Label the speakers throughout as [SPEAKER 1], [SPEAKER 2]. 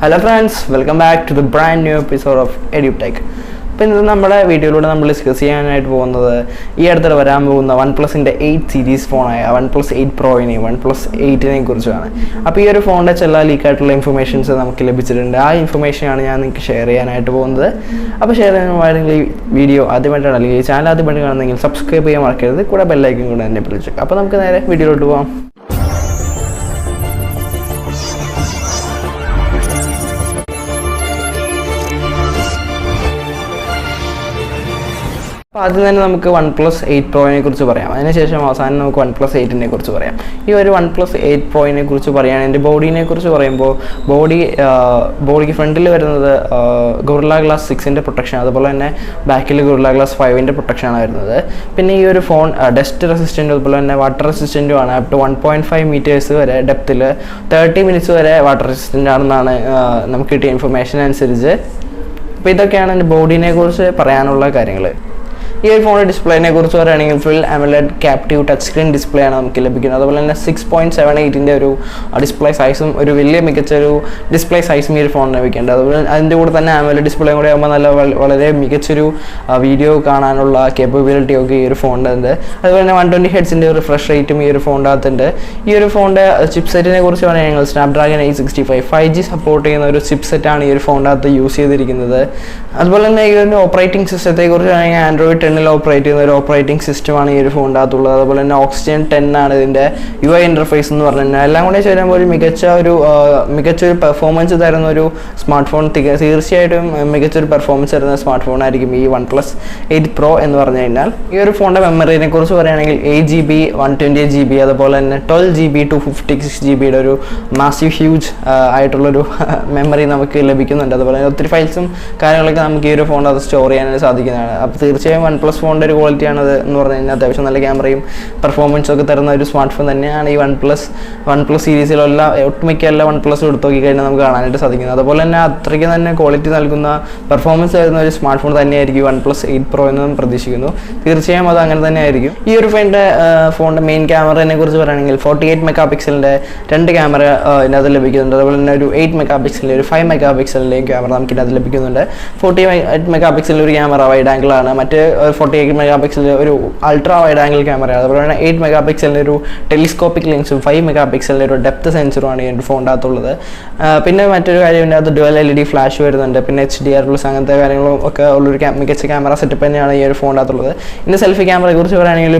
[SPEAKER 1] Hello friends, welcome back to the brand new episode of EduTech. ഇപ്പോൾ ഇന്ന് നമ്മുടെ വീഡിയോയിലൂടെ നമ്മൾ ഡിസ്കസ് ചെയ്യാനായിട്ട് പോകുന്നത് ഈ അടുത്തിടെ വരാൻ പോകുന്ന OnePlusന്റെ 8 സീരീസ് ഫോണായ OnePlus 8 Proനെയും OnePlus 8നെയും കുറിച്ചാണ്. അപ്പോൾ ഈ ഒരു ഫോണിൻ്റെ ചില ലീക്കായിട്ടുള്ള ഇൻഫർമേഷൻസ് നമുക്ക് ലഭിച്ചിട്ടുണ്ട്. ആ ഇൻഫർമേഷനാണ് ഞാൻ നിങ്ങൾക്ക് ഷെയർ ചെയ്യാനായിട്ട് പോകുന്നത്. അപ്പോൾ ഷെയർ ചെയ്യുന്നതാണെങ്കിൽ ഈ വീഡിയോ ആദ്യമായിട്ടാണ് അല്ലെങ്കിൽ ഈ ചാനൽ ആദ്യമായിട്ട് കാണുന്നെങ്കിൽ സബ്സ്ക്രൈബ് ചെയ്യാൻ മറക്കരുത്, കൂടെ ബെല്ലൈക്കൻ കൂടെ തന്നെ പ്രസ് ചെയ്യുക. അപ്പോൾ നമുക്ക് നേരെ വീഡിയോയിലോട്ട് പോകാം. അപ്പോൾ ആദ്യം തന്നെ നമുക്ക് OnePlus 8 Proനെ കുറിച്ച് പറയാം. അതിനുശേഷം അവസാനം നമുക്ക് OnePlus 8നെ കുറിച്ച് പറയാം. ഈ ഒരു OnePlus 8 Proനെ കുറിച്ച് പറയുകയാണെങ്കിൽ എൻ്റെ ബോഡീനെ കുറിച്ച് പറയുമ്പോൾ ബോഡിക്ക് ഫ്രണ്ടിൽ വരുന്നത് Gorilla Glass 6ൻ്റെ പ്രൊട്ടക്ഷൻ, അതുപോലെ തന്നെ ബാക്കിൽ Gorilla Glass 5ൻ്റെ പ്രൊട്ടക്ഷനാണ് വരുന്നത്. പിന്നെ ഈ ഒരു ഫോൺ ഡസ്റ്റ് റെസിസ്റ്റൻറ്റും അതുപോലെ തന്നെ വാട്ടർ റെസിസ്റ്റൻറ്റും ആണ്. അപ് ടു 1.5 മീറ്റേഴ്സ് വരെ ഡെപ്തിൽ 30 മിനിറ്റ്സ് വരെ വാട്ടർ റെസിസ്റ്റൻ്റ് ആണെന്നാണ് നമുക്ക് കിട്ടിയ ഇൻഫർമേഷൻ അനുസരിച്ച്. അപ്പോൾ ഇതൊക്കെയാണ് എൻ്റെ ബോഡീനെ കുറിച്ച് പറയാനുള്ള കാര്യങ്ങൾ. ഈ ഒരു ഫോണിൻ്റെ ഡിസ്പ്ലേനെ കുറിച്ച് പറയുകയാണെങ്കിൽ full AMOLED captive touch screen display ആണ് നമുക്ക് ലഭിക്കുന്നത്. അതുപോലെ തന്നെ 6.78 ഒരു ഡിസ്പ്ലേ സൈസും ഒരു വലിയ മികച്ചൊരു ഡിസ്പ്ലേ സൈസും ഈ ഒരു ഫോണിന് ലഭിക്കുന്നുണ്ട്. അതുപോലെ അതിൻ്റെ കൂടെ തന്നെ AMOLED ഡിസ്പ്ലേ കൂടെ ആകുമ്പോൾ വളരെ മികച്ചൊരു വീഡിയോ കാണാനുള്ള കേപ്പബിലിറ്റി ഒക്കെ ഈ ഒരു ഫോണിൻ്റെ. അതുപോലെ തന്നെ 120 ഹെർട്സിൻ്റെ റിഫ്രഷ് റേറ്റും ഈ ഒരു ഫോണിൻ്റെ അകത്തുണ്ട്. ഈ ഒരു ഫോണിൻ്റെ ചിപ്സെറ്റിനെ കുറിച്ച് പറയുകയാണെങ്കിൽ Snapdragon 865 5G സപ്പോർട്ട് ചെയ്യുന്ന ഒരു ചിപ്സെറ്റാണ് ഈ ഒരു ഫോണിൻ്റെ അകത്ത് യൂസ് ചെയ്തിരിക്കുന്നത്. അതുപോലെ തന്നെ ഈ ഒരു ഓപ്പറേറ്റിംഗ് സിസ്റ്റത്തെ കുറിച്ച് പറയുകയാണെങ്കിൽ Android 10 ഓപ്പറേറ്റ് ചെയ്യുന്ന ഒരു ഓപ്പറേറ്റിംഗ് സിസ്റ്റമാണ് ഈ ഒരു ഫോണിൻ്റെ അകത്തുള്ളത്. അതുപോലെ തന്നെ Oxygen 10 ആണ് ഇതിൻ്റെ UI ഇൻ്റർഫേസ് എന്ന് പറഞ്ഞു കഴിഞ്ഞാൽ. എല്ലാം കൂടെ ചേരുമ്പോൾ ഒരു മികച്ചൊരു പെർഫോമൻസ് തരുന്ന ഒരു സ്മാർട്ട് ഫോൺ, തീർച്ചയായിട്ടും മികച്ചൊരു പെർഫോമൻസ് തരുന്ന സ്മാർട്ട് ഫോൺ ആയിരിക്കും ഈ OnePlus 8 Pro എന്ന് പറഞ്ഞു കഴിഞ്ഞാൽ. ഈ ഒരു ഫോണിൻ്റെ മെമ്മറിനെ കുറിച്ച് പറയുകയാണെങ്കിൽ 8GB 128GB അതുപോലെ തന്നെ 12GB 256GB ഒരു മാസീവ് ഹ്യൂജ് ആയിട്ടുള്ളൊരു മെമ്മറി നമുക്ക് ലഭിക്കുന്നുണ്ട്. അതുപോലെ തന്നെ ഒത്തിരി ഫയൽസും കാര്യങ്ങളൊക്കെ നമുക്ക് ഈ ഒരു ഫോണിൽ അത് സ്റ്റോർ ചെയ്യാനായിട്ട് സാധിക്കുന്നതാണ്. അപ്പോൾ തീർച്ചയായും OnePlus ഫോണിൻ്റെ ഒരു ക്വാളിറ്റിയാണത് എന്ന് പറഞ്ഞു കഴിഞ്ഞാൽ അത്യാവശ്യം നല്ല ക്യാമറയും പെർഫോമൻസും ഒക്കെ തരുന്ന ഒരു സ്മാർട്ട് ഫോൺ തന്നെയാണ് ഈ OnePlus സീരീസിലുള്ള ഒട്ടുമിക്ക എല്ലാ OnePlus എടുത്ത് നോക്കിക്കഴിഞ്ഞാൽ നമുക്ക് കാണാനായിട്ട് സാധിക്കുന്നത്. അതുപോലെ തന്നെ അത്രയ്ക്ക് തന്നെ ക്വാളിറ്റി നൽകുന്ന പെർഫോമൻസ് തരുന്ന ഒരു സ്മാർട്ട് ഫോൺ തന്നെയായിരിക്കും OnePlus 8 Pro എന്നും പ്രതീക്ഷിക്കുന്നു. തീർച്ചയായും അത് അങ്ങനെ തന്നെ ആയിരിക്കും. ഈ ഒരു ഫോണിൻ്റെ മെയിൻ ക്യാമറയെ കുറിച്ച് പറയുകയാണെങ്കിൽ 48 മെഗാ പിക്സലിൻ്റെ 2 ക്യാമറ ഇതിനകത്ത് ലഭിക്കുന്നുണ്ട്. അതുപോലെ തന്നെ ഒരു 8 മെഗാ പിക്സലിൻ്റെ ഒരു 5 മെഗാ പിക്സലിൻ്റെയും ക്യാമറ നമുക്ക് ഇതിനകത്ത് ലഭിക്കുന്നുണ്ട്. 48 മെഗാ പിക്സലിൽ ഒരു ക്യാമറ വൈഡ് ആംഗിളാണ്, മറ്റ് 48 മെഗാ പിക്സലിൽ ഒരു അൾട്രാ വൈഡ് ആംഗിൾ ക്യാമറയാണ്. അതുപോലെ തന്നെ 8 മെഗാ പിക്സലിൻ്റെ ഒരു ടെലിസ്കോപ്പിക് ലെൻസും 5 മെഗാ പിക്സലിൻ്റെ ഒരു ഡെപ്ത് സെൻസറുമാണ് ഈ ഒരു ഫോണിൻ്റെ അകത്തുള്ളത്. പിന്നെ മറ്റൊരു കാര്യം ഇതിൻ്റെ അകത്ത് ഡുവൽ LED ഫ്ലാഷ് വരുന്നുണ്ട്. പിന്നെ HDR+ അങ്ങനത്തെ കാര്യങ്ങളും ഒക്കെ ഉള്ളൊരു മികച്ച ക്യാമറ സെറ്റപ്പ് തന്നെയാണ് ഈ ഒരു ഫോണിൻ്റെ അകത്തുള്ളത്. ഇനി സെൽഫി ക്യാമറയെ കുറിച്ച് പറയുകയാണെങ്കിൽ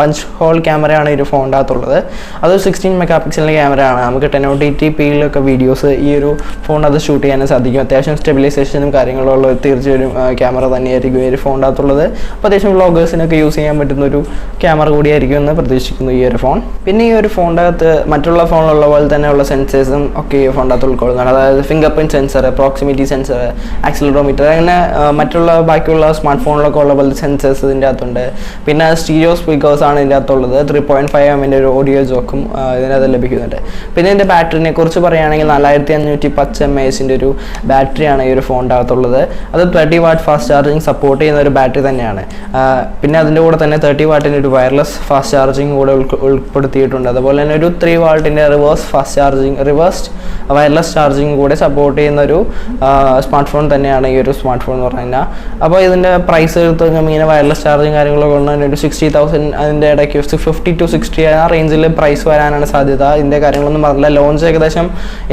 [SPEAKER 1] പഞ്ച് ഹോൾ ക്യാമറയാണ് ഈ ഒരു ഫോണിൻ്റെ അകത്തുള്ളത്. അത് 16 മെഗാ പിക്സലിൻ്റെ ക്യാമറയാണ്. നമുക്ക് 1080pയിലൊക്കെ വീഡിയോസ് ഈ ഒരു ഫോണിനകത്ത് ഷൂട്ട് ചെയ്യാനും സാധിക്കും. അത്യാവശ്യം സ്റ്റെബിലൈസേഷനും കാര്യങ്ങളും ഉള്ള തീർച്ചയായും ക്യാമറ തന്നെയായിരിക്കും ഈ ഒരു ഫോണിൻ്റെ അകത്തുള്ളത്. അപ്പോൾ അത്യാവശ്യം വ്ളോഗേഴ്സിനൊക്കെ യൂസ് ചെയ്യാൻ പറ്റുന്ന ഒരു ക്യാമറ കൂടിയായിരിക്കും എന്ന് പ്രതീക്ഷിക്കുന്നു ഈ ഒരു ഫോൺ. പിന്നെ ഈ ഒരു ഫോണിൻ്റെ അകത്ത് മറ്റുള്ള ഫോണിലുള്ള പോലെ തന്നെയുള്ള സെൻസേഴ്സും ഒക്കെ ഈ ഫോണിൻ്റെ അകത്ത് ഉൾക്കൊള്ളുന്നതാണ്. അതായത് finger print sensor, proximity sensor, accelerometer, അങ്ങനെ മറ്റുള്ള ബാക്കിയുള്ള സ്മാർട്ട് ഫോണിലൊക്കെ ഉള്ള പോലെ സെൻസേഴ്സ് ഇതിൻ്റെ അകത്തുണ്ട്. പിന്നെ സ്റ്റീരിയോ സ്പീക്കേഴ്സാണ് ഇതിൻ്റെ അകത്തുള്ളത്. 3.5mm ഒരു ഓഡിയോ ജോക്കും ഇതിനകത്ത് ലഭിക്കുന്നുണ്ട്. പിന്നെ ഇതിൻ്റെ ബാറ്ററിനെ കുറിച്ച് പറയുകയാണെങ്കിൽ 4510 mAh ഒരു ബാറ്ററിയാണ് ഈ ഒരു ഫോണിൻ്റെ അകത്തുള്ളത്. അത് 30 വാട്ട് ഫാസ്റ്റ് ചാർജിങ് സപ്പോർട്ട് ചെയ്യുന്ന ഒരു ബാറ്ററി തന്നെയാണ്. പിന്നെ അതിൻ്റെ കൂടെ തന്നെ 30 വാട്ടിൻ്റെ ഒരു വയർലെസ് ഫാസ്റ്റ് ചാർജിങ് കൂടെ ഉൾപ്പെടുത്തിയിട്ടുണ്ട്. അതുപോലെ തന്നെ ഒരു 3 വാട്ടിൻ്റെ റിവേഴ്സ്ഡ് വയർലെസ് ചാർജിങ് കൂടെ സപ്പോർട്ട് ചെയ്യുന്ന ഒരു സ്മാർട്ട് ഫോൺ തന്നെയാണ് ഈ ഒരു സ്മാർട്ട് ഫോൺ എന്ന് പറഞ്ഞു കഴിഞ്ഞാൽ. അപ്പോൾ ഇതിൻ്റെ പ്രൈസ് എടുത്ത് ഇങ്ങനെ വയർലെസ് ചാർജിങ് കാര്യങ്ങളൊക്കെ ഉള്ള ഒരു 60,000 അതിൻ്റെ ഇടയ്ക്ക് 50 to 60 ആ റേഞ്ചിൽ പ്രൈസ് വരാനാണ് സാധ്യത. ഇതിൻ്റെ കാര്യങ്ങളൊന്നും പറഞ്ഞില്ല. ലോഞ്ച് ഏകദേശം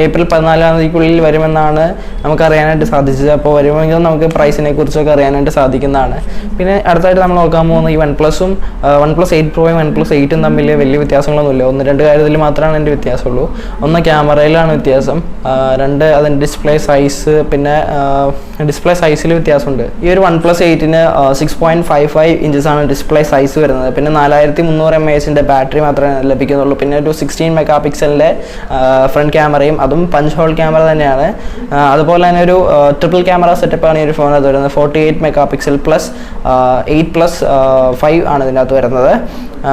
[SPEAKER 1] ഏപ്രിൽ 14 വരുമെന്നാണ് നമുക്കറിയാനായിട്ട് സാധിച്ചത്. അപ്പോൾ വരുമെങ്കിൽ നമുക്ക് പ്രൈസിനെ കുറിച്ചൊക്കെ അറിയാനായിട്ട് സാധിക്കുന്നതാണ്. പിന്നെ അടുത്തായിട്ട് നമ്മൾ നോക്കാൻ പോകുന്ന ഈ OnePlus 8 Proയും OnePlus 8ഉം തമ്മിൽ വലിയ വ്യത്യാസങ്ങളൊന്നുമില്ല. 1-2 കാര്യത്തിൽ മാത്രമാണ് എൻ്റെ വ്യത്യാസമുള്ളൂ. ഒന്ന് ക്യാമറയിലാണ് വ്യത്യാസം, 2 അതിൻ്റെ ഡിസ്പ്ലേ സൈസ്, പിന്നെ ഡിസ്പ്ലേ സൈസിൽ വ്യത്യാസമുണ്ട്. ഈ ഒരു OnePlus 8ന് 6.55 ഇഞ്ചസാണ് ഡിസ്പ്ലേ സൈസ് വരുന്നത്. പിന്നെ 4300 mAh ബാറ്ററി മാത്രമേ ലഭിക്കുന്നുള്ളൂ. പിന്നെ ഒരു 16 മെഗാ പിക്സലിൻ്റെ ഫ്രണ്ട് ക്യാമറയും, അതും പഞ്ച് ഹോൾ ക്യാമറ തന്നെയാണ്. അതുപോലെ തന്നെ ഒരു ട്രിപ്പിൾ ക്യാമറ സെറ്റപ്പാണ് ഈ ഒരു ഫോണിനകത്ത് വരുന്നത്. 48 മെഗാ പിക്സൽ പ്ലസ് 8+5 ആണ് ഇതിനകത്ത് വരുന്നത്.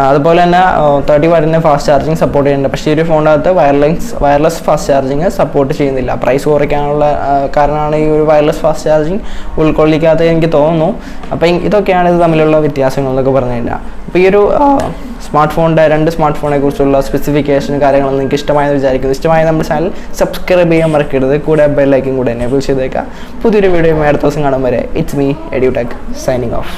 [SPEAKER 1] അതുപോലെ തന്നെ 30 വാട്ടിൻ്റെ ഫാസ്റ്റ് ചാർജിങ് സപ്പോർട്ട് ചെയ്യുന്നുണ്ട്. പക്ഷേ ഈ ഒരു ഫോണിനകത്ത് വയർലെസ് ഫാസ്റ്റ് ചാർജിങ് സപ്പോർട്ട് ചെയ്യുന്നില്ല. പ്രൈസ് കുറയ്ക്കാനുള്ള കാരണമാണ് ഈ ഒരു വയർലെസ് ഫാസ്റ്റ് ചാർജിങ് ഉൾക്കൊള്ളിക്കാത്തത് എനിക്ക് തോന്നുന്നു. അപ്പം ഇതൊക്കെയാണ് ഇത് തമ്മിലുള്ള വ്യത്യാസങ്ങൾ എന്നൊക്കെ പറഞ്ഞു കഴിഞ്ഞാൽ. അപ്പോൾ ഈ ഒരു സ്മാർട്ട് ഫോണിനെ കുറിച്ചുള്ള സ്പെസിഫിക്കേഷൻ കാര്യങ്ങളൊന്നും നിങ്ങൾക്ക് ഇഷ്ടമായെന്ന് വിചാരിക്കുന്നു. ഇഷ്ടമായ നമ്മുടെ ചാനൽ സബ്സ്ക്രൈബ് ചെയ്യാൻ മറക്കരുത്. കൂടെ ബെൽ ഐക്കൺ കൂടെ എനേബിൾ ചെയ്തേക്കാം. പുതിയൊരു വീഡിയോ അടുത്ത ദിവസം കാണും വരെ it's me edtech signing off.